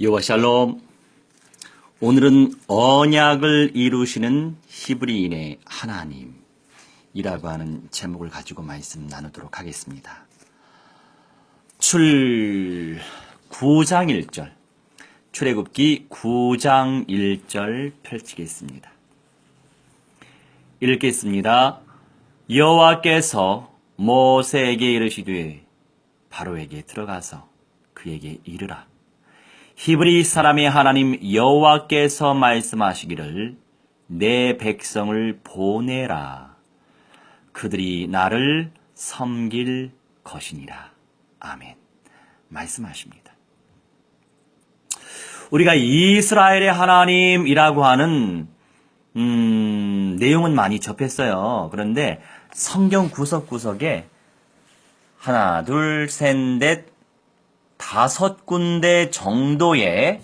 여호와 샬롬. 오늘은 언약을 이루시는 히브리인의 하나님이라고 하는 제목을 가지고 말씀 나누도록 하겠습니다. 출 9장 1절, 출애굽기 9장 1절 펼치겠습니다. 읽겠습니다. 여호와께서 모세에게 이르시되 바로에게 들어가서 그에게 이르라. 히브리 사람의 하나님 여호와께서 말씀하시기를 내 백성을 보내라. 그들이 나를 섬길 것이니라. 아멘. 말씀하십니다. 우리가 이스라엘의 하나님이라고 하는 내용은 많이 접했어요. 그런데 성경 구석구석에 하나, 둘, 셋, 넷, 5군데 정도의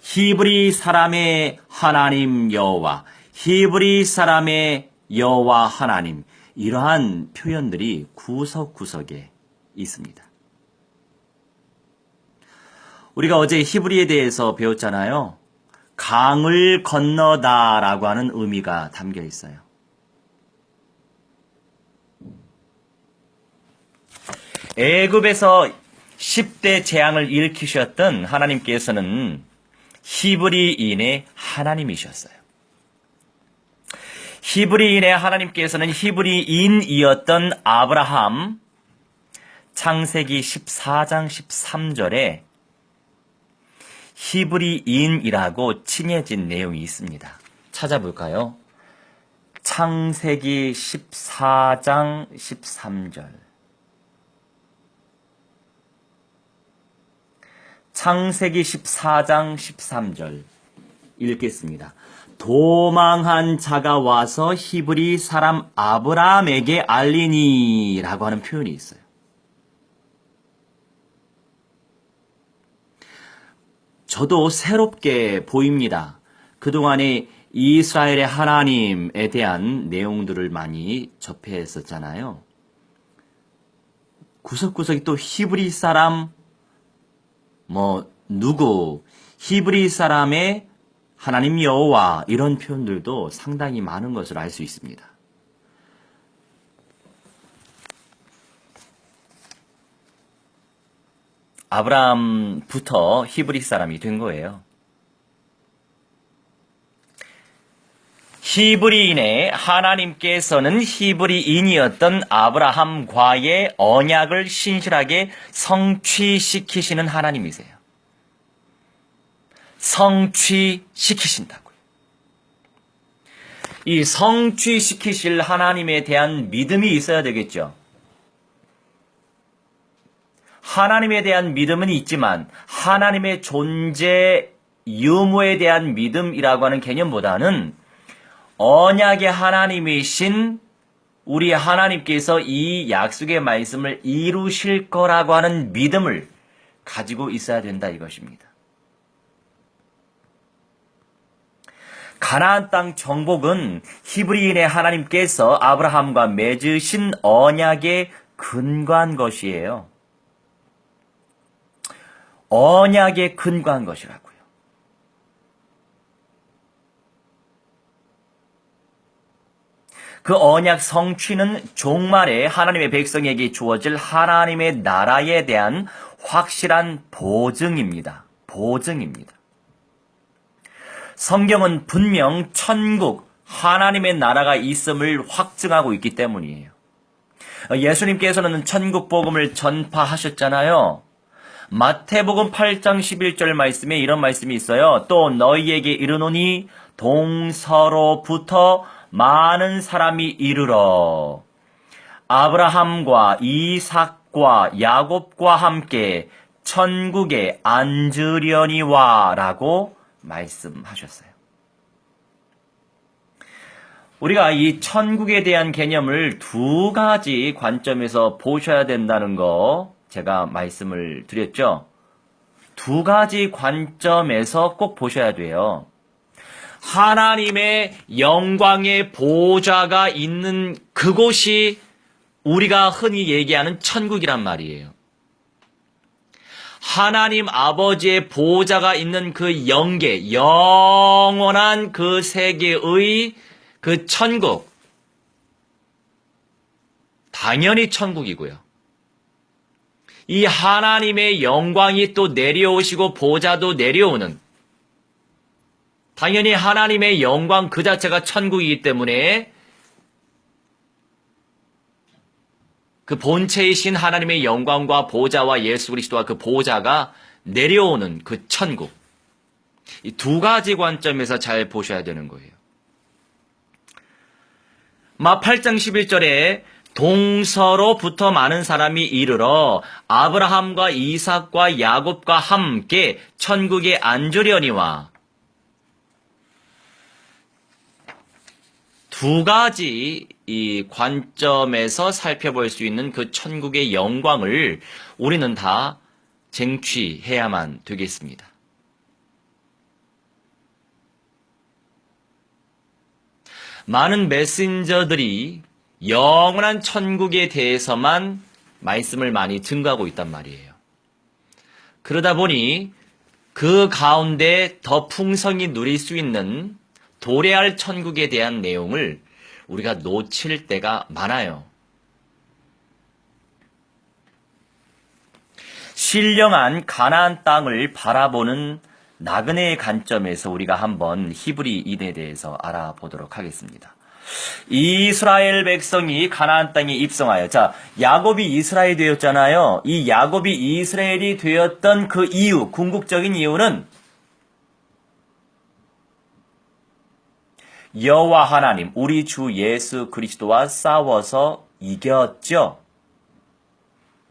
히브리 사람의 하나님 여호와, 히브리 사람의 여호와 하나님, 이러한 표현들이 구석구석에 있습니다. 우리가 어제 히브리에 대해서 배웠잖아요. 강을 건너다라고 하는 의미가 담겨 있어요. 애굽에서 10대 재앙을 일으키셨던 하나님께서는 히브리인의 하나님이셨어요. 히브리인의 하나님께서는 히브리인이었던 아브라함, 창세기 14장 13절에 히브리인이라고 칭해진 내용이 있습니다. 찾아볼까요? 창세기 14장 13절. 창세기 14장 13절 읽겠습니다. 도망한 자가 와서 히브리 사람 아브라함에게 알리니 라고 하는 표현이 있어요. 저도 새롭게 보입니다. 그동안에 이스라엘의 하나님에 대한 내용들을 많이 접했었잖아요. 구석구석이 또 히브리 사람 누구, 히브리 사람의 하나님 여호와 이런 표현들도 상당히 많은 것을 알 수 있습니다. 아브라함부터 히브리 사람이 된 거예요. 히브리인의 하나님께서는 히브리인이었던 아브라함과의 언약을 신실하게 성취시키시는 하나님이세요. 성취시키신다고요. 이 성취시키실 하나님에 대한 믿음이 있어야 되겠죠. 하나님에 대한 믿음은 있지만 하나님의 존재 유무에 대한 믿음이라고 하는 개념보다는 언약의 하나님이신 우리 하나님께서 이 약속의 말씀을 이루실 거라고 하는 믿음을 가지고 있어야 된다 이것입니다. 가나안 땅 정복은 히브리인의 하나님께서 아브라함과 맺으신 언약에 근거한 것이에요. 언약에 근거한 것이라고요. 그 언약 성취는 종말에 하나님의 백성에게 주어질 하나님의 나라에 대한 확실한 보증입니다. 보증입니다. 성경은 분명 천국, 하나님의 나라가 있음을 확증하고 있기 때문이에요. 예수님께서는 천국 복음을 전파하셨잖아요. 마태복음 8장 11절 말씀에 이런 말씀이 있어요. 또 너희에게 이르노니 동서로부터 많은 사람이 이르러 아브라함과 이삭과 야곱과 함께 천국에 앉으려니와 라고 말씀하셨어요. 우리가 이 천국에 대한 개념을 두 가지 관점에서 보셔야 된다는 거 제가 말씀을 드렸죠. 두 가지 관점에서 꼭 보셔야 돼요. 하나님의 영광의 보좌가 있는 그곳이 우리가 흔히 얘기하는 천국이란 말이에요. 하나님 아버지의 보호자가 있는 그 영계, 영원한 그 세계의 그 천국, 당연히 천국이고요. 이 하나님의 영광이 또 내려오시고 보좌도 내려오는, 당연히 하나님의 영광 그 자체가 천국이기 때문에 그 본체이신 하나님의 영광과 보좌와 예수 그리스도와 그 보좌가 내려오는 그 천국. 이 두 가지 관점에서 잘 보셔야 되는 거예요. 마 8장 11절에 동서로부터 많은 사람이 이르러 아브라함과 이삭과 야곱과 함께 천국에 앉으려니와, 두 가지 이 관점에서 살펴볼 수 있는 그 천국의 영광을 우리는 다 쟁취해야만 되겠습니다. 많은 메신저들이 영원한 천국에 대해서만 말씀을 많이 증거하고 있단 말이에요. 그러다 보니 그 가운데 더 풍성히 누릴 수 있는 도래할 천국에 대한 내용을 우리가 놓칠 때가 많아요. 신령한 가나안 땅을 바라보는 나그네의 관점에서 우리가 한번 히브리인에 대해서 알아보도록 하겠습니다. 이스라엘 백성이 가나안 땅에 입성하여, 자, 야곱이 이스라엘이 되었잖아요. 이 야곱이 이스라엘이 되었던 그 이유, 궁극적인 이유는 여호와 하나님, 우리 주 예수 그리스도와 싸워서 이겼죠.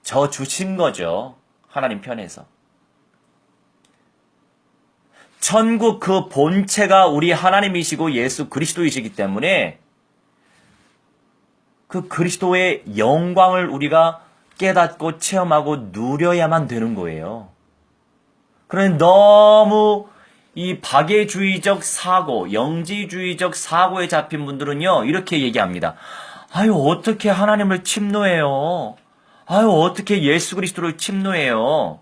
저 주신 거죠. 하나님 편에서. 천국 그 본체가 우리 하나님이시고 예수 그리스도이시기 때문에 그 그리스도의 영광을 우리가 깨닫고 체험하고 누려야만 되는 거예요. 그런데 너무 이 박애주의적 사고, 영지주의적 사고에 잡힌 분들은요, 이렇게 얘기합니다. 아유, 어떻게 하나님을 침노해요? 아유, 어떻게 예수 그리스도를 침노해요?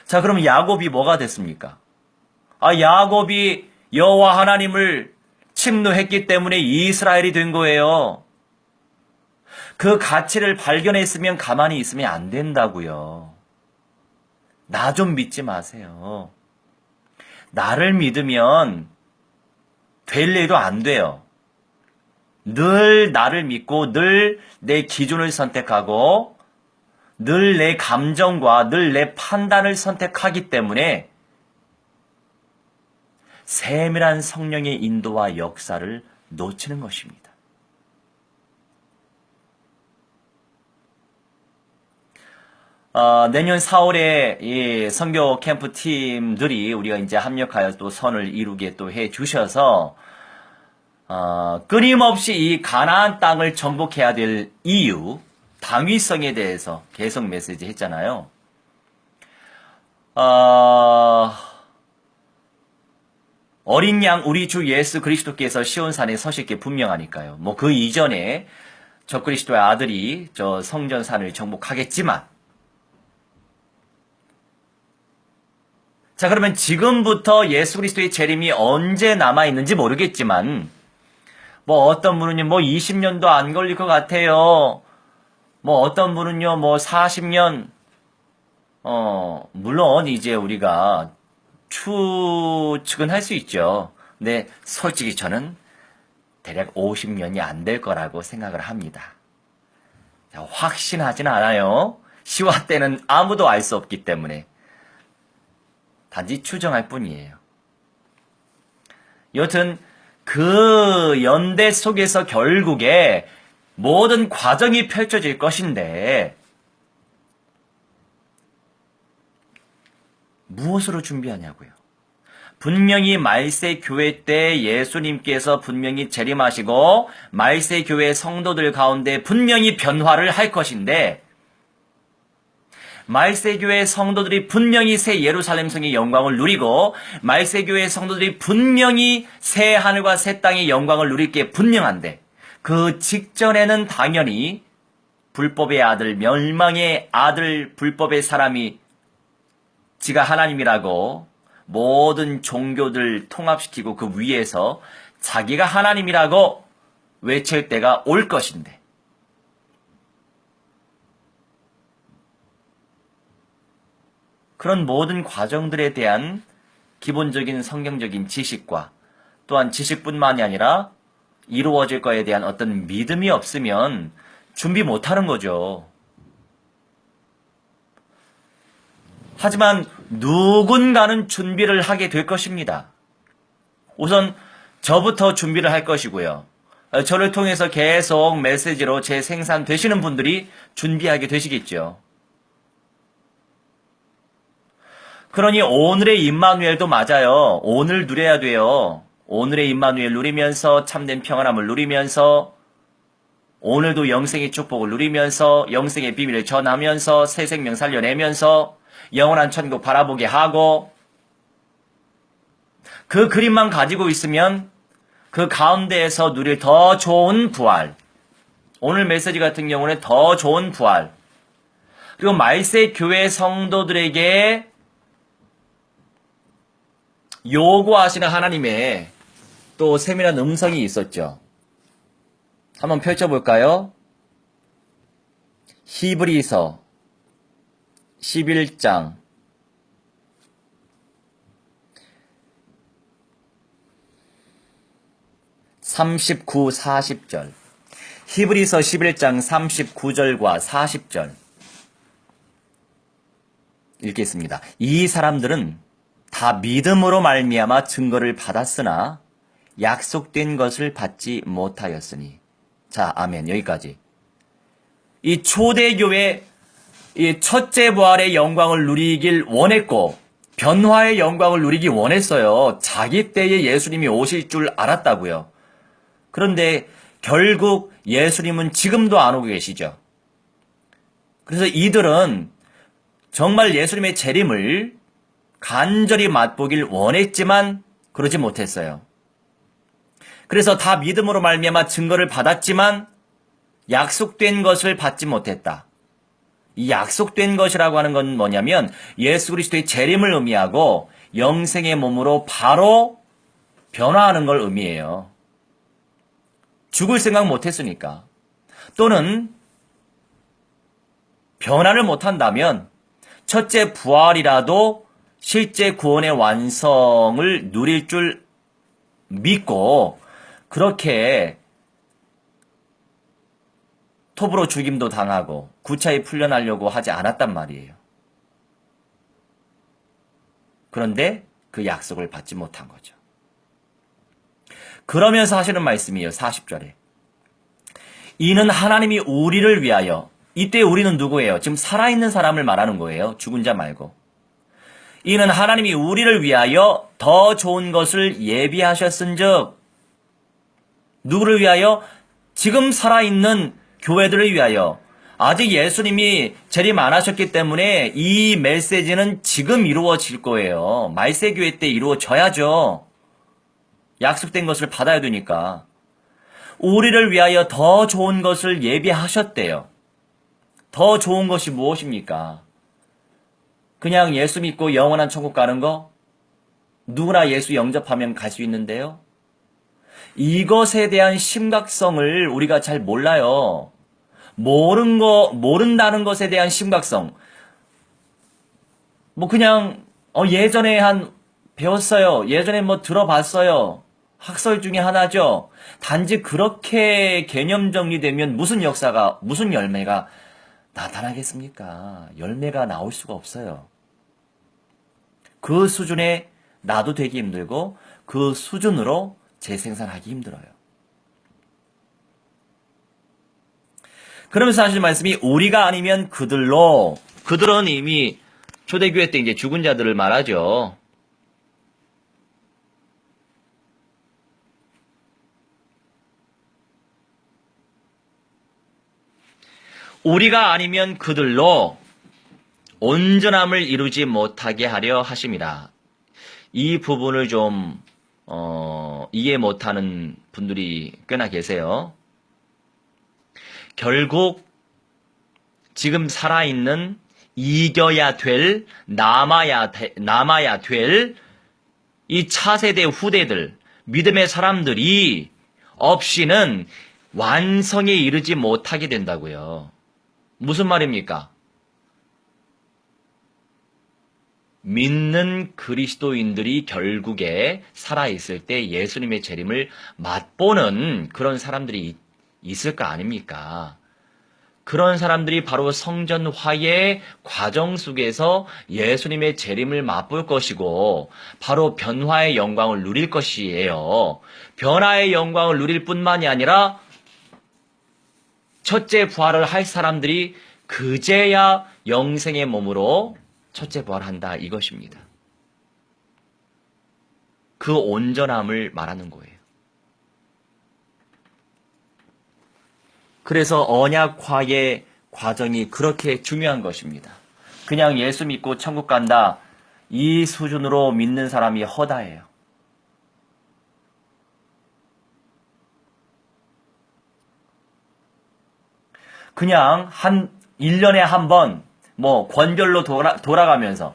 자, 그럼 야곱이 뭐가 됐습니까? 야곱이 여호와 하나님을 침노했기 때문에 이스라엘이 된 거예요. 그 가치를 발견했으면 가만히 있으면 안 된다고요. 나 좀 믿지 마세요. 나를 믿으면 될 일도 안 돼요. 늘 나를 믿고 늘 내 기준을 선택하고 늘 내 감정과 늘 내 판단을 선택하기 때문에 세밀한 성령의 인도와 역사를 놓치는 것입니다. 내년 4월에 이 선교 캠프 팀들이 우리가 이제 합력하여 또 선을 이루게 또 해 주셔서, 끊임없이 이 가나안 땅을 정복해야 될 이유, 당위성에 대해서 계속 메시지 했잖아요. 어린 양 우리 주 예수 그리스도께서 시온산에 서실 게 분명하니까요. 뭐 그 이전에 저 그리스도의 아들이 저 성전산을 정복하겠지만, 자, 그러면 지금부터 예수 그리스도의 재림이 언제 남아있는지 모르겠지만, 뭐 어떤 분은요, 뭐 20년도 안 걸릴 것 같아요. 뭐 어떤 분은요, 뭐 40년, 물론 이제 우리가 추측은 할 수 있죠. 근데 솔직히 저는 대략 50년이 안 될 거라고 생각을 합니다. 자, 확신하진 않아요. 시와 때는 아무도 알 수 없기 때문에. 단지 추정할 뿐이에요. 여튼 그 연대 속에서 결국에 모든 과정이 펼쳐질 것인데 무엇으로 준비하냐고요. 분명히 말세 교회 때 예수님께서 분명히 재림하시고 말세 교회 성도들 가운데 분명히 변화를 할 것인데, 말세교회 성도들이 분명히 새 예루살렘 성의 영광을 누리고 말세교회 성도들이 분명히 새 하늘과 새 땅의 영광을 누릴 게 분명한데, 그 직전에는 당연히 불법의 아들, 멸망의 아들, 불법의 사람이 지가 하나님이라고 모든 종교들 통합시키고 그 위에서 자기가 하나님이라고 외칠 때가 올 것인데, 그런 모든 과정들에 대한 기본적인 성경적인 지식과 또한 지식뿐만이 아니라 이루어질 거에 대한 어떤 믿음이 없으면 준비 못하는 거죠. 하지만 누군가는 준비를 하게 될 것입니다. 우선 저부터 준비를 할 것이고요. 저를 통해서 계속 메시지로 재생산되시는 분들이 준비하게 되시겠죠. 그러니 오늘의 임마누엘도 맞아요. 오늘 누려야 돼요. 오늘의 임마누엘 누리면서 참된 평안함을 누리면서 오늘도 영생의 축복을 누리면서 영생의 비밀을 전하면서 새 생명 살려내면서 영원한 천국 바라보게 하고, 그 그림만 가지고 있으면 그 가운데에서 누릴 더 좋은 부활, 오늘 메시지 같은 경우는 더 좋은 부활, 그리고 말세 교회 성도들에게 요구하시는 하나님의 또 세밀한 음성이 있었죠. 한번 펼쳐볼까요? 히브리서 11장 39, 40절. 히브리서 11장 39절과 40절 읽겠습니다. 이 사람들은 다 믿음으로 말미암아 증거를 받았으나 약속된 것을 받지 못하였으니. 자, 아멘. 여기까지. 이 초대교회 이 첫째 부활의 영광을 누리길 원했고 변화의 영광을 누리기 원했어요. 자기 때에 예수님이 오실 줄 알았다고요. 그런데 결국 예수님은 지금도 안 오고 계시죠. 그래서 이들은 정말 예수님의 재림을 간절히 맛보길 원했지만 그러지 못했어요. 그래서 다 믿음으로 말미암아 증거를 받았지만 약속된 것을 받지 못했다. 이 약속된 것이라고 하는 건 뭐냐면 예수 그리스도의 재림을 의미하고 영생의 몸으로 바로 변화하는 걸 의미해요. 죽을 생각 못했으니까. 또는 변화를 못한다면 첫째 부활이라도 실제 구원의 완성을 누릴 줄 믿고 그렇게 톱으로 죽임도 당하고 구차히 풀려나려고 하지 않았단 말이에요. 그런데 그 약속을 받지 못한 거죠. 그러면서 하시는 말씀이에요. 40절에. 이는 하나님이 우리를 위하여, 이때 우리는 누구예요? 지금 살아있는 사람을 말하는 거예요. 죽은 자 말고. 이는 하나님이 우리를 위하여 더 좋은 것을 예비하셨은즉, 누구를 위하여? 지금 살아있는 교회들을 위하여. 아직 예수님이 재림 안 하셨기 때문에 이 메시지는 지금 이루어질 거예요. 말세교회 때 이루어져야죠. 약속된 것을 받아야 되니까. 우리를 위하여 더 좋은 것을 예비하셨대요. 더 좋은 것이 무엇입니까? 그냥 예수 믿고 영원한 천국 가는 거? 누구나 예수 영접하면 갈 수 있는데요. 이것에 대한 심각성을 우리가 잘 몰라요. 모른다는 것에 대한 심각성. 그냥, 예전에 배웠어요. 예전에 들어봤어요. 학설 중에 하나죠. 단지 그렇게 개념 정리되면 무슨 역사가, 무슨 열매가 나타나겠습니까? 열매가 나올 수가 없어요. 그 수준에 나도 되기 힘들고, 그 수준으로 재생산하기 힘들어요. 그러면서 하시는 말씀이 우리가 아니면 그들로, 그들은 이미 초대교회 때 이제 죽은 자들을 말하죠. 우리가 아니면 그들로 온전함을 이루지 못하게 하려 하심이라. 이 부분을 좀 이해 못하는 분들이 꽤나 계세요. 결국 지금 살아있는 이겨야 될, 남아야 될 이 차세대 후대들, 믿음의 사람들이 없이는 완성에 이르지 못하게 된다고요. 무슨 말입니까? 믿는 그리스도인들이 결국에 살아있을 때 예수님의 재림을 맛보는 그런 사람들이 있을 거 아닙니까? 그런 사람들이 바로 성전화의 과정 속에서 예수님의 재림을 맛볼 것이고 바로 변화의 영광을 누릴 것이에요. 변화의 영광을 누릴 뿐만이 아니라 첫째 부활을 할 사람들이 그제야 영생의 몸으로 첫째 부활한다 이것입니다. 그 온전함을 말하는 거예요. 그래서 언약화의 과정이 그렇게 중요한 것입니다. 그냥 예수 믿고 천국 간다 이 수준으로 믿는 사람이 허다해요. 그냥 1년에 한 번 권별로 돌아가면서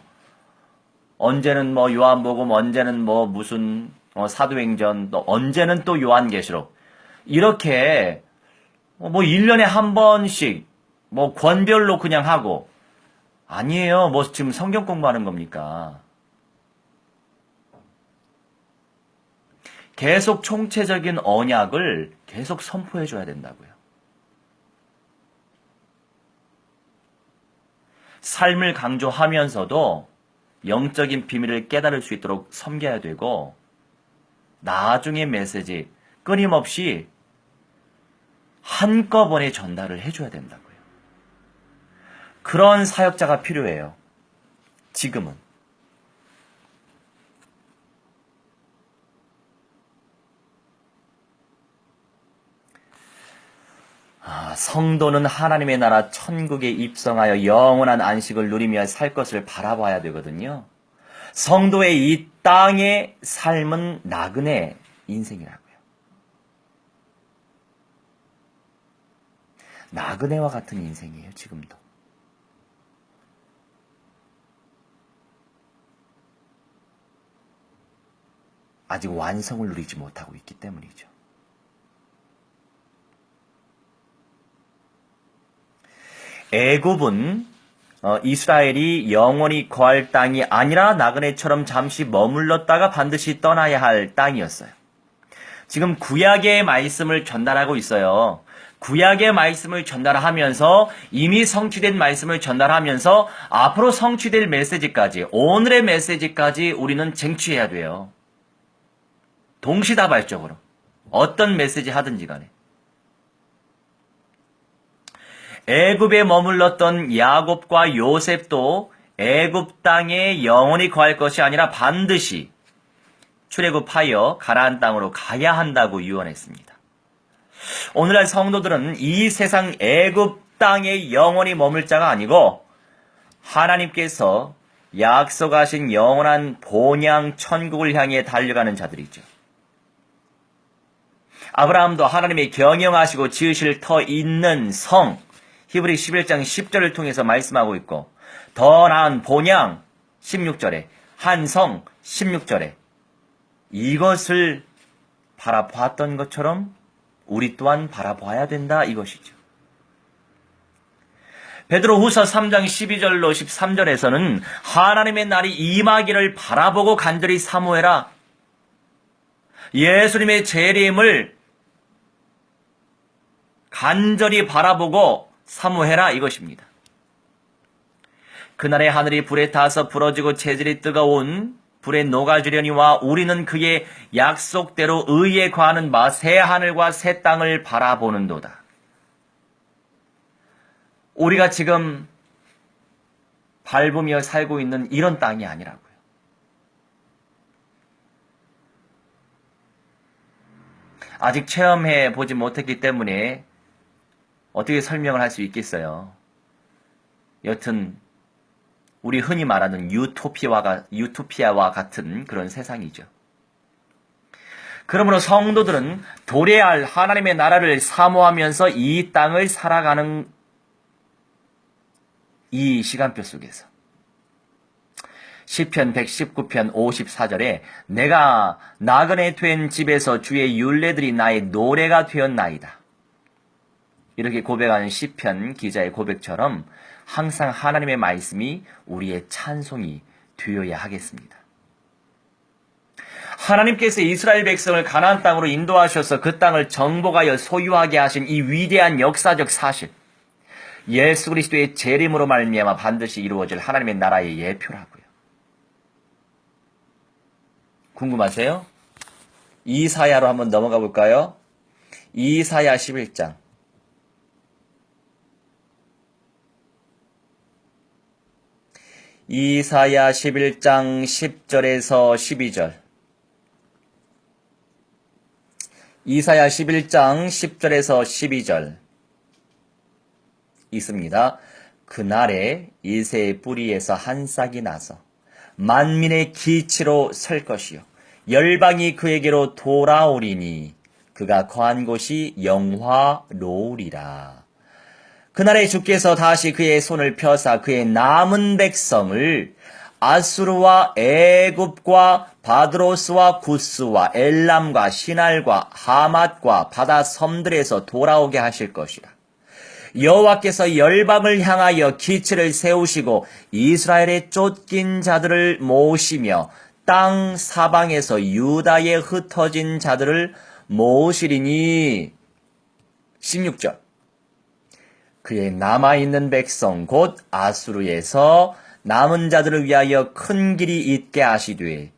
언제는 요한복음, 언제는 무슨 사도행전, 또 언제는 또 요한계시록 이렇게 1년에 한 번씩 권별로 그냥 하고 아니에요. 지금 성경 공부하는 겁니까? 계속 총체적인 언약을 계속 선포해 줘야 된다고요. 삶을 강조하면서도 영적인 비밀을 깨달을 수 있도록 섬겨야 되고 나중에 메시지 끊임없이 한꺼번에 전달을 해줘야 된다고요. 그런 사역자가 필요해요. 지금은. 성도는 하나님의 나라 천국에 입성하여 영원한 안식을 누리며 살 것을 바라봐야 되거든요. 성도의 이 땅의 삶은 나그네 인생이라고요. 나그네와 같은 인생이에요, 지금도. 아직 완성을 누리지 못하고 있기 때문이죠. 애굽은 이스라엘이 영원히 거할 땅이 아니라 나그네처럼 잠시 머물렀다가 반드시 떠나야 할 땅이었어요. 지금 구약의 말씀을 전달하고 있어요. 구약의 말씀을 전달하면서 이미 성취된 말씀을 전달하면서 앞으로 성취될 메시지까지, 오늘의 메시지까지 우리는 쟁취해야 돼요. 동시다발적으로. 어떤 메시지 하든지 간에. 애굽에 머물렀던 야곱과 요셉도 애굽 땅에 영원히 거할 것이 아니라 반드시 출애굽하여 가나안 땅으로 가야 한다고 유언했습니다. 오늘날 성도들은 이 세상 애굽 땅에 영원히 머물 자가 아니고 하나님께서 약속하신 영원한 본향 천국을 향해 달려가는 자들이죠. 아브라함도 하나님의 경영하시고 지으실 터 있는 성 히브리 11장 10절을 통해서 말씀하고 있고 더 나은 본향 16절에 한성 16절에 이것을 바라보았던 것처럼 우리 또한 바라봐야 된다 이것이죠. 베드로후서 3장 12절로 13절에서는 하나님의 날이 임하기를 바라보고 간절히 사모해라. 예수님의 재림을 간절히 바라보고 사모해라 이것입니다. 그날의 하늘이 불에 타서 부러지고 재질이 뜨거운 불에 녹아지려니와 우리는 그의 약속대로 의에 거하는 바 새 하늘과 새 땅을 바라보는도다. 우리가 지금 밟으며 살고 있는 이런 땅이 아니라고요. 아직 체험해 보지 못했기 때문에 어떻게 설명을 할 수 있겠어요. 여튼 우리 흔히 말하는 유토피아와 같은 그런 세상이죠. 그러므로 성도들은 도래할 하나님의 나라를 사모하면서 이 땅을 살아가는 이 시간표 속에서. 시편 119편 54절에 내가 나그네 된 집에서 주의 율례들이 나의 노래가 되었나이다. 이렇게 고백하는 시편 기자의 고백처럼 항상 하나님의 말씀이 우리의 찬송이 되어야 하겠습니다. 하나님께서 이스라엘 백성을 가나안 땅으로 인도하셔서 그 땅을 정복하여 소유하게 하신 이 위대한 역사적 사실, 예수 그리스도의 재림으로 말미암아 반드시 이루어질 하나님의 나라의 예표라고요. 궁금하세요? 이사야로 한번 넘어가 볼까요? 이사야 11장. 이사야 11장 10절에서 12절. 이사야 11장 10절에서 12절 있습니다. 그날에 이새의 뿌리에서 한 싹이 나서 만민의 기치로 설 것이요 열방이 그에게로 돌아오리니 그가 거한 곳이 영화로우리라. 그날에 주께서 다시 그의 손을 펴사 그의 남은 백성을 아수르와 애굽과 바드로스와 구스와 엘람과 시날과 하맛과 바다 섬들에서 돌아오게 하실 것이라. 여호와께서 열방을 향하여 기치를 세우시고 이스라엘의 쫓긴 자들을 모으시며 땅 사방에서 유다에 흩어진 자들을 모으시리니. 16절. 그의 남아있는 백성 곧 아수르에서 남은 자들을 위하여 큰 길이 있게 하시되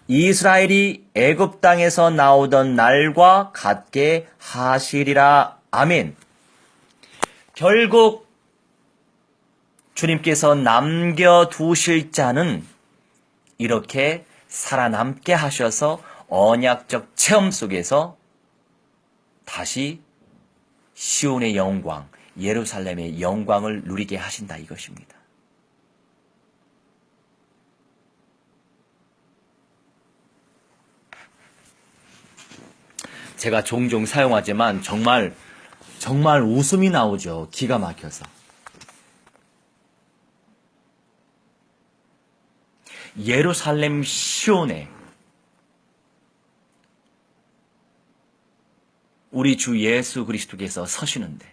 이스라엘이 애굽 땅에서 나오던 날과 같게 하시리라. 아멘. 결국 주님께서 남겨두실 자는 이렇게 살아남게 하셔서 언약적 체험 속에서 다시 시온의 영광, 예루살렘의 영광을 누리게 하신다 이것입니다. 제가 종종 사용하지만 정말 웃음이 나오죠. 기가 막혀서. 예루살렘 시온에 우리 주 예수 그리스도께서 서시는데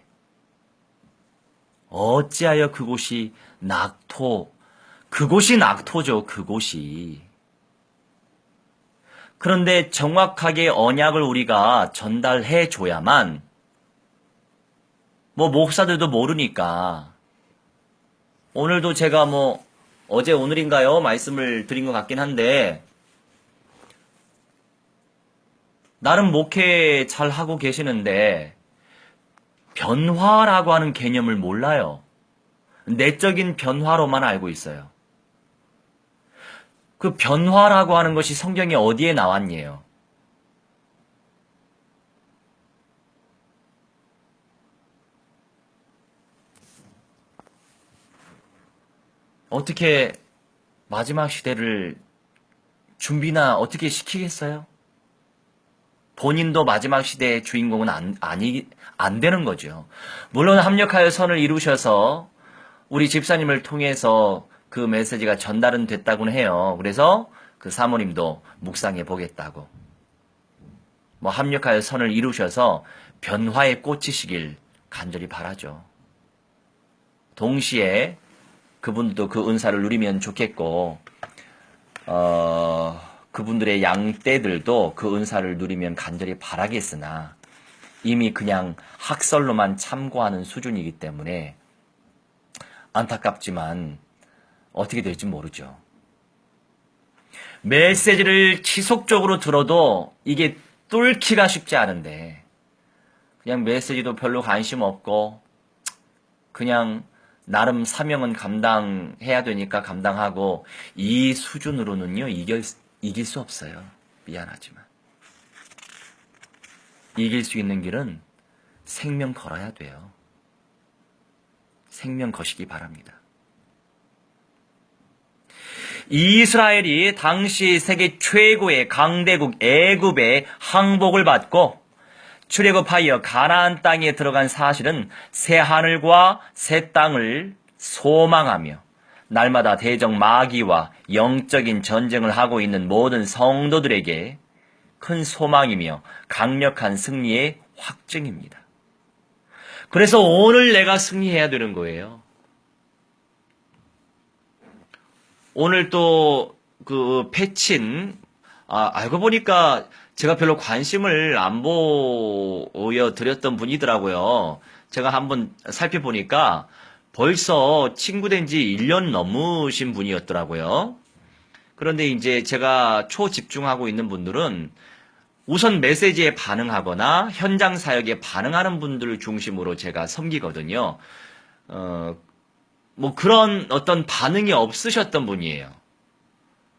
어찌하여 그곳이 낙토죠, 그곳이. 그런데 정확하게 언약을 우리가 전달해 줘야만, 목사들도 모르니까, 오늘도 제가 어제 오늘인가요? 말씀을 드린 것 같긴 한데, 나름 목회 잘 하고 계시는데, 변화라고 하는 개념을 몰라요. 내적인 변화로만 알고 있어요. 그 변화라고 하는 것이 성경에 어디에 나왔니에요? 어떻게 마지막 시대를 준비나 어떻게 시키겠어요? 본인도 마지막 시대의 주인공은 안 되는 거죠. 물론 합력하여 선을 이루셔서 우리 집사님을 통해서 그 메시지가 전달은 됐다고는 해요. 그래서 그 사모님도 묵상해 보겠다고. 합력하여 선을 이루셔서 변화에 꽂히시길 간절히 바라죠. 동시에 그분도 그 은사를 누리면 좋겠고, 그분들의 양떼들도 그 은사를 누리면 간절히 바라겠으나 이미 그냥 학설로만 참고하는 수준이기 때문에 안타깝지만 어떻게 될지 모르죠. 메시지를 지속적으로 들어도 이게 뚫기가 쉽지 않은데 그냥 메시지도 별로 관심 없고 그냥 나름 사명은 감당해야 되니까 감당하고 이 수준으로는요 이길 수 없어요. 미안하지만 이길 수 있는 길은 생명 걸어야 돼요. 생명 거시기 바랍니다. 이스라엘이 당시 세계 최고의 강대국 애굽의 항복을 받고 출애굽하여 가나안 땅에 들어간 사실은 새 하늘과 새 땅을 소망하며 날마다 대적 마귀와 영적인 전쟁을 하고 있는 모든 성도들에게 큰 소망이며 강력한 승리의 확증입니다. 그래서 오늘 내가 승리해야 되는 거예요. 오늘 또 그 패친, 알고 보니까 제가 별로 관심을 안 보여드렸던 분이더라고요. 제가 한번 살펴보니까 벌써 친구 된 지 1년 넘으신 분이었더라고요. 그런데 이제 제가 초집중하고 있는 분들은 우선 메시지에 반응하거나 현장 사역에 반응하는 분들을 중심으로 제가 섬기거든요. 뭐 그런 어떤 반응이 없으셨던 분이에요.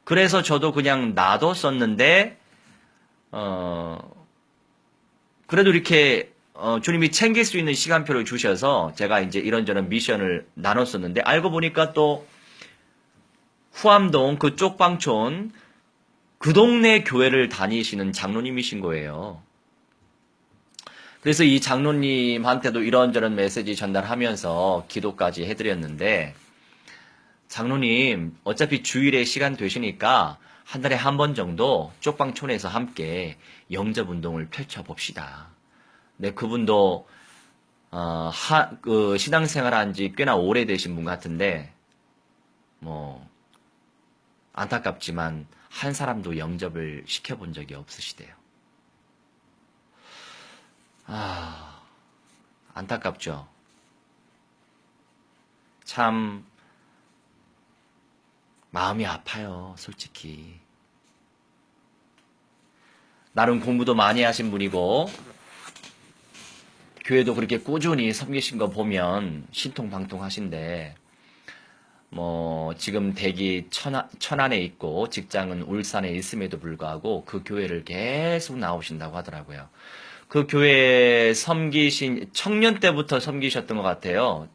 그래서 저도 그냥 놔뒀었는데, 그래도 이렇게, 주님이 챙길 수 있는 시간표를 주셔서 제가 이제 이런저런 미션을 나눴었는데, 알고 보니까 또, 후암동 그 쪽방촌, 그 동네 교회를 다니시는 장로님이신 거예요. 그래서 이 장로님한테도 이런저런 메시지 전달하면서 기도까지 해드렸는데, 장로님, 어차피 주일에 시간 되시니까 한 달에 한 번 정도 쪽방촌에서 함께 영접 운동을 펼쳐봅시다. 네, 그분도, 신앙생활 한 지 꽤나 오래되신 분 같은데, 안타깝지만 한 사람도 영접을 시켜본 적이 없으시대요. 안타깝죠. 참, 마음이 아파요, 솔직히. 나름 공부도 많이 하신 분이고, 교회도 그렇게 꾸준히 섬기신 거 보면 신통방통하신데, 지금 댁이 천안에 있고, 직장은 울산에 있음에도 불구하고, 그 교회를 계속 나오신다고 하더라고요. 그 교회 청년 때부터 섬기셨던 것 같아요.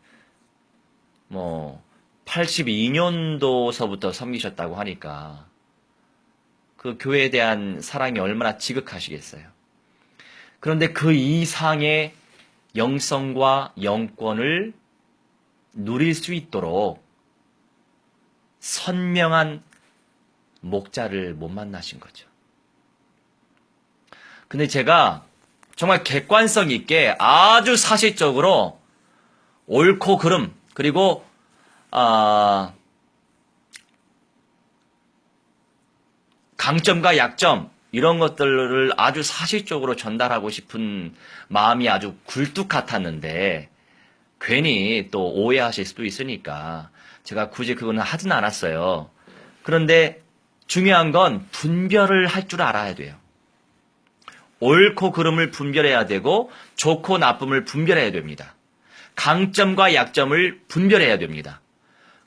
82년도서부터 섬기셨다고 하니까 그 교회에 대한 사랑이 얼마나 지극하시겠어요. 그런데 그 이상의 영성과 영권을 누릴 수 있도록 선명한 목자를 못 만나신 거죠. 근데 제가 정말 객관성 있게 아주 사실적으로 옳고 그름, 그리고 강점과 약점 이런 것들을 아주 사실적으로 전달하고 싶은 마음이 아주 굴뚝 같았는데 괜히 또 오해하실 수도 있으니까 제가 굳이 그거는 하진 않았어요. 그런데 중요한 건 분별을 할 줄 알아야 돼요. 옳고 그름을 분별해야 되고 좋고 나쁨을 분별해야 됩니다. 강점과 약점을 분별해야 됩니다.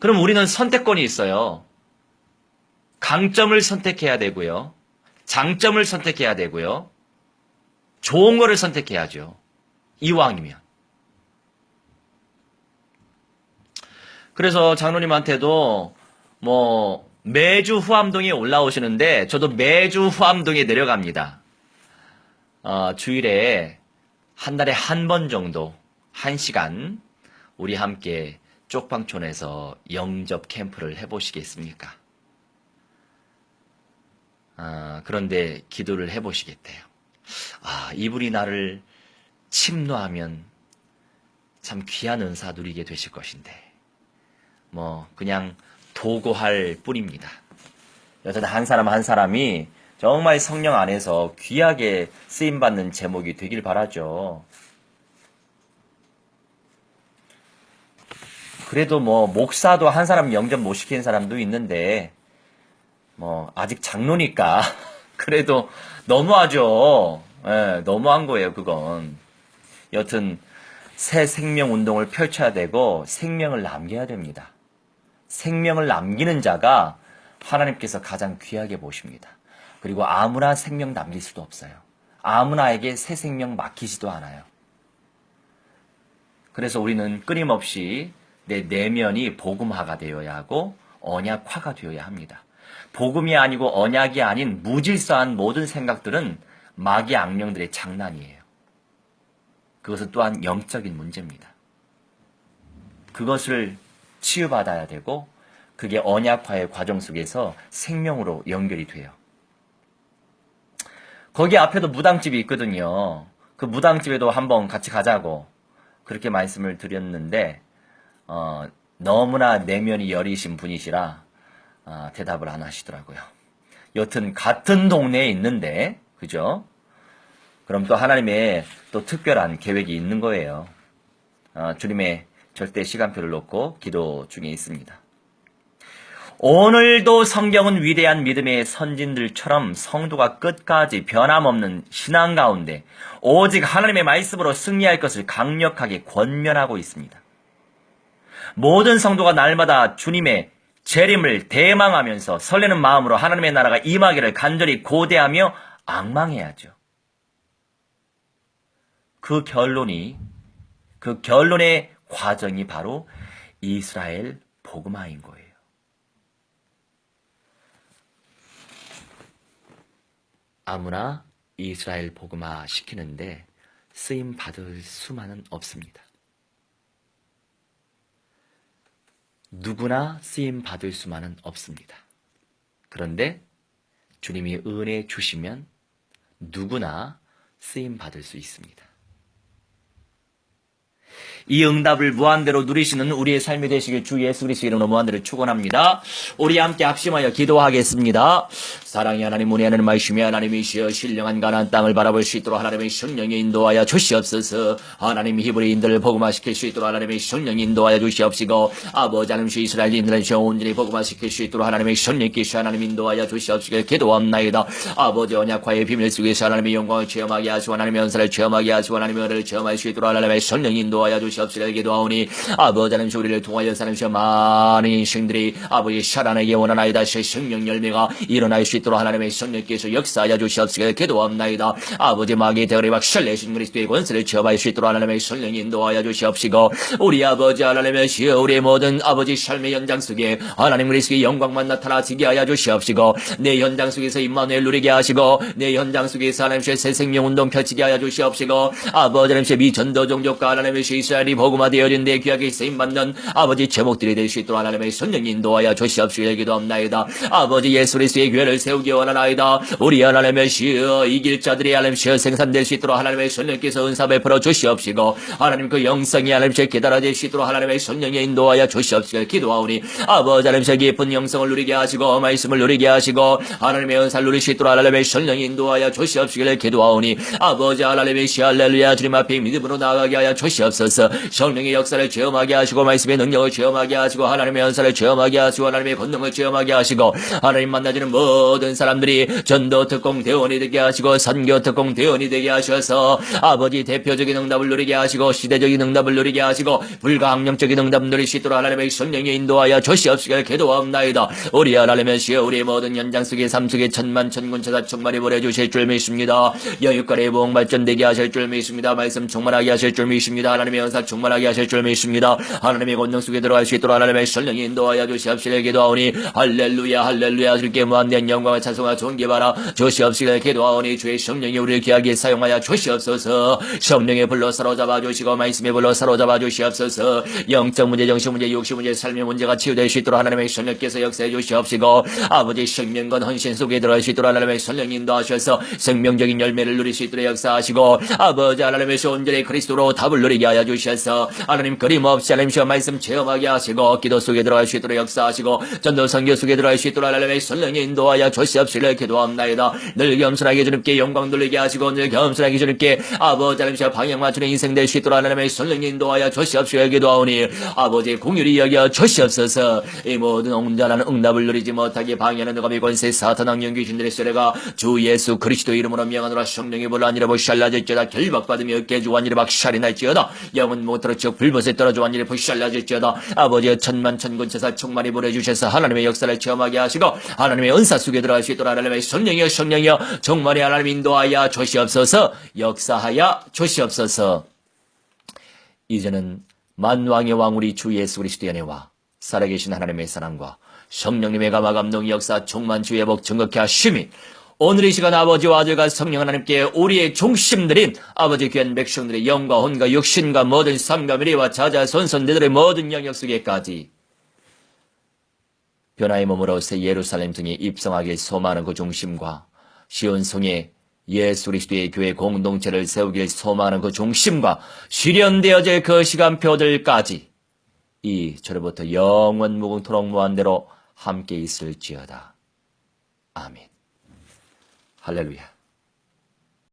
그럼 우리는 선택권이 있어요. 강점을 선택해야 되고요. 장점을 선택해야 되고요. 좋은 거를 선택해야죠. 이왕이면. 그래서 장로님한테도 매주 후암동에 올라오시는데 저도 매주 후암동에 내려갑니다. 주일에 한 달에 한 번 정도 1시간 우리 함께 쪽방촌에서 영접 캠프를 해보시겠습니까? 그런데 기도를 해보시겠대요. 이분이 나를 침노하면 참 귀한 은사 누리게 되실 것인데 그냥 도구할 뿐입니다. 여튼 한 사람 한 사람이 정말 성령 안에서 귀하게 쓰임받는 제목이 되길 바라죠. 그래도 목사도 한 사람 영접 못 시키는 사람도 있는데, 아직 장로니까, 그래도 너무하죠. 예, 너무한 거예요, 그건. 여튼, 새 생명 운동을 펼쳐야 되고, 생명을 남겨야 됩니다. 생명을 남기는 자가 하나님께서 가장 귀하게 보십니다. 그리고 아무나 생명 남길 수도 없어요. 아무나에게 새 생명 맡기지도 않아요. 그래서 우리는 끊임없이 내 내면이 복음화가 되어야 하고 언약화가 되어야 합니다. 복음이 아니고 언약이 아닌 무질서한 모든 생각들은 마귀 악령들의 장난이에요. 그것은 또한 영적인 문제입니다. 그것을 치유받아야 되고 그게 언약화의 과정 속에서 생명으로 연결이 돼요. 거기 앞에도 무당집이 있거든요. 그 무당집에도 한번 같이 가자고 그렇게 말씀을 드렸는데 너무나 내면이 여리신 분이시라 대답을 안 하시더라고요. 여튼 같은 동네에 있는데 그죠? 그럼 또 하나님의 또 특별한 계획이 있는 거예요. 주님의 절대 시간표를 놓고 기도 중에 있습니다. 오늘도 성경은 위대한 믿음의 선진들처럼 성도가 끝까지 변함없는 신앙 가운데 오직 하나님의 말씀으로 승리할 것을 강력하게 권면하고 있습니다. 모든 성도가 날마다 주님의 재림을 대망하면서 설레는 마음으로 하나님의 나라가 임하기를 간절히 고대하며 앙망해야죠. 그 결론의 과정이 바로 이스라엘 복음화인 거예요. 아무나 이스라엘 복음화 시키는데 쓰임 받을 수만은 없습니다. 누구나 쓰임 받을 수만은 없습니다. 그런데 주님이 은혜 주시면 누구나 쓰임 받을 수 있습니다. 이 응답을 무한대로 누리시는 우리의 삶이 되시길 주 예수 그리스도의 이름으로 무한대로 축원합니다. 우리 함께 합심하여 기도하겠습니다. 사랑의 하나님, 은혜 하나님 말씀이 하나님이시여 신령한 가나안 땅을 바라볼 수 있도록 하나님의 성령이 인도하여 주시옵소서. 하나님 히브리인들을 복음화시킬 수 있도록 하나님의 성령이 인도하여 주시옵시고 아버지 하나님 이스라엘인들을 온전히 복음화시킬 수 있도록 하나님의 성령께서 하나님 인도하여 주시옵시길 기도합나이다. 아버지 언약화의 비밀 속에서 하나님의 영광을 체험하게 하시고 하나님의 은사를 체험하게 하시고 하나님의 은혜를 체험할 수 있도록 하나님의 성령이 인도하여 주시옵시길 기도하오니 아버지 하나님 우리를 통하여 사람이시여 많은 인생들이 아버지 살아나기 원하나이다. 새 생명 열매가 일어날 수 있도록 하나님의 성령께서 역사하여 주시옵시길 기도합나이다. 아버지 마귀의 대가리 박살내신 그리스도의 권세를 체험할 수 있도록 하나님의 성령이 인도하여 주시옵시고 우리 아버지 하나님의 시여 우리의 모든 아버지 삶의 현장 속에 하나님 그리스도의 영광만 나타나지게 하여 주시옵시고 내 현장 속에서 임마누엘 누리게 하시고 내 현장 속에서 하나님의 새 생명 운동 펼치게 하여 주시옵시고 아버지 하나님의 미전도 종족과 하나님의 이스라엘이 복음화되어진 데 귀하게 쓰임받는 아버지 제목들이 될 수 있도록 하나님의 성령 인도하여 주시옵시길 기도합나이다. 아버지 예수 그리스도의 교회를 세우기 원하나이다. 우리 하나님의 시여 이길 자들이 하나님 시여 생산될 수 있도록 하나님의 성령께서 은사 베풀어 주시옵시고 하나님 그 영성이 하나님 시여 깨달아질 수 있도록 하나님의 성령에 인도하여 주시옵시길 기도하오니 아버지 하나님 시여 깊은 영성을 누리게 하시고 말씀을 누리게 하시고 하나님의 은사를 누릴 수 있도록 하나님의 성령이 인도하여 주시옵시길 기도하오니 아버지 하나님의 시여 할렐루야 주님 앞에 믿음으로 나아가게 하여 주시옵소서. 성령의 역사를 체험하게 하시고 말씀의 능력을 체험하게 하시고 하나님의 은사를 체험하게 하시고 하나님의 권능을 체험하게 하시고 하나님 만나지는 모든 사람들이 전도 특공 대원이 되게 하시고 선교 특공 대원이 되게 하셔서 아버지 대표적인 응답을 누리게 하시고 시대적인 응답을 누리게 하시고 불가항력적인 응답을 누릴 수 있도록 하나님의 성령이 인도하여 주시옵시길 기도합나이다. 우리 하나님의 시여 우리의 모든 현장 속의 삶 속에 천만 천군 천사 충만히 보내주실 줄 믿습니다. 영육간의 부흥 발전되게 하실 줄 믿습니다. 말씀 충만하게 하실 줄 믿습니다. 하나님의 은사 충만하게 하실 줄 믿습니다. 하나님의 권능 속에 들어갈 수 있도록 하나님의 성령이 인도하여 주시옵시길 기도하오니 할렐루야 할렐루야 주께 무한대한 영광과 찬송과 존귀바라 주시옵시길 기도하오니 주의 성령이 우리를 귀하게 사용하여 주시옵소서. 성령의 불로 사로잡아 주시고 말씀의 불로 사로잡아 주시옵소서. 영적 문제 정신 문제 육신 문제 삶의 문제가 치유될 수 있도록 하나님의 성령께서 역사해 주시옵시고 아버지 생명과 헌신 속에 들어갈 수 있도록 하나님의 성령이 인도하셔서 생명적인 열매를 누릴 수 있도록 역사하시고 아버지 하나님의 온전히 그리스도로 답을 누리게 하여 주셔서 하나님 그림없이 하나님의 말씀 체험하게 하시고 기도 속에 들어갈 수 있도록 역사하시고 전도 선교 속에 들어갈 수 있도록 하나님의 성령이 인도하여 주시옵시길 기도합나이다. 늘 겸손하게 주님께 영광 돌리게 하시고 늘 겸손하게 주님께 아버지 하나님의 방향 맞추는 인생 될 수 있도록 하나님의 성령이 인도하여 주시옵시길 기도하오니 아버지 공유리 여겨 주시옵소서. 이 모든 온전한 응답을 누리지 못하게 방해하는 누가미 권세 사탄 악령 귀신들의 세례가 주 예수 그리스도 이름으로 명하노라. 성령이 불러 안이라 보샬라질지어다. 결박받으며 깨주 안이라 박살이 날지어다. 영은 못 들어쳐 불못에 떨어져 안이라 보샬라질지어다. 아버지의 천만 천군 천사 충만히 보내주셔서 하나님의 역사를 체험하게 하시고 하나님의 은사 속에 들어갈 수 있도록 하나님의 성령이여 정말이 하나님 인도하여 주시옵소서. 역사하여 주시옵소서. 이제는 만왕의 왕 우리 주 예수 그리스도의 은혜와 살아계신 하나님의 사랑과 성령님의 감화 감동 역사 충만 주의 복 증거케 하심이 오늘 이 시간 아버지와 아들과 성령 하나님께 우리의 중심들인 아버지 귀한 백성들의 영과 혼과 육신과 모든 삶과 미래와 자자 손손대들의 모든 영역 속에까지 변화의 몸으로 새 예루살렘 성에 입성하길 소망하는 그 중심과 시온 성에 예수 그리스도의 교회 공동체를 세우길 소망하는 그 중심과 실현되어질 그 시간표들까지 이 저로부터 영원 무궁토록 무한대로 함께 있을지어다. 아멘. 할렐루야.